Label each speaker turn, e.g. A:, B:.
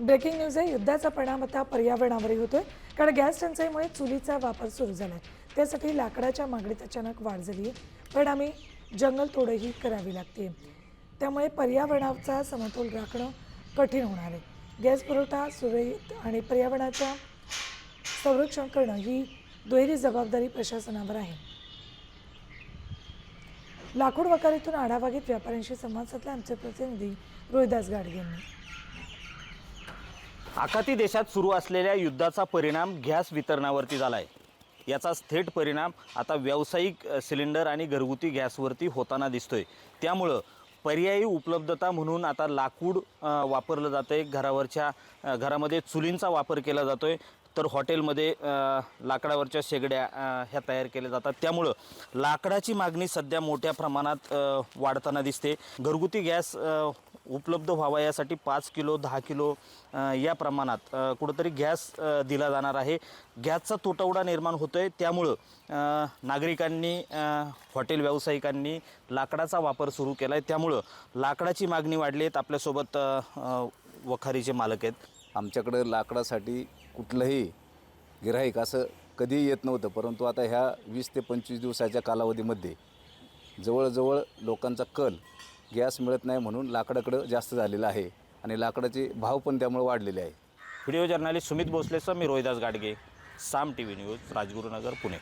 A: Breaking news आहे. युद्धाचा परिणाम आता पर्यावरणावरही होतोय, कारण गॅस टंचाईमुळे चुलीचा वापर सुरू झाला आहे. त्यासाठी लाकडाच्या मागणीत अचानक वाढ झाली आहे. परिणामी जंगलतोडही करावी लागते. त्यामुळे पर्यावरणाचा समतोल राखणं कठीण होणार आहे. गॅस पुरवठा सुरळीत आणि पर्यावरणाच्या संरक्षण करणं ही दुहेरी जबाबदारी प्रशासनावर आहे. लाकूड वखारीतून आढावा घेत व्यापाऱ्यांशी संवाद साधला आमचे प्रतिनिधी रोहिदास गाडगे यांनी.
B: आखाती देशात सुरू असलेल्या युद्धाचा परिणाम गॅस वितरणावरती झाला आहे. याचा थेट परिणाम आता व्यावसायिक सिलेंडर आणि घरगुती गॅसवरती होताना दिसतोय. त्यामुळं पर्यायी उपलब्धता म्हणून आता लाकूड वापरलं जातं आहे. घरामध्ये चुलींचा वापर केला जातो आहे, तर हॉटेलमध्ये लाकडावरच्या शेगड्या ह्या तयार केल्या जातात. त्यामुळं लाकडाची मागणी सध्या मोठ्या प्रमाणात वाढताना दिसते. घरगुती गॅस उपलब्ध व्हावा यासाठी 5 किलो 10 किलो या प्रमाणात कुठंतरी गॅस दिला जाणार आहे. गॅसचा तुटवडा निर्माण होतो आहे. त्यामुळं नागरिकांनी हॉटेल व्यावसायिकांनी लाकडाचा वापर सुरू केला आहे. त्यामुळं लाकडाची मागणी वाढली आहे. आपल्यासोबत वखारीचे मालक आहेत.
C: आमच्याकडं लाकडासाठी कुठलंही गिऱ्हाईक असं कधीही येत नव्हतं, परंतु आता ह्या 20 ते 25 दिवसाच्या कालावधीमध्ये जवळजवळ लोकांचा कल गॅस मिळत नाही म्हणून लाकडाकडं जास्त झालेला आहे आणि लाकडाचे भाव पण त्यामुळे वाढलेले आहे.
B: व्हिडिओ जर्नलिस्ट सुमित भोसलेसह मी रोहिदास गाडगे, साम TV न्यूज, राजगुरुनगर, पुणे.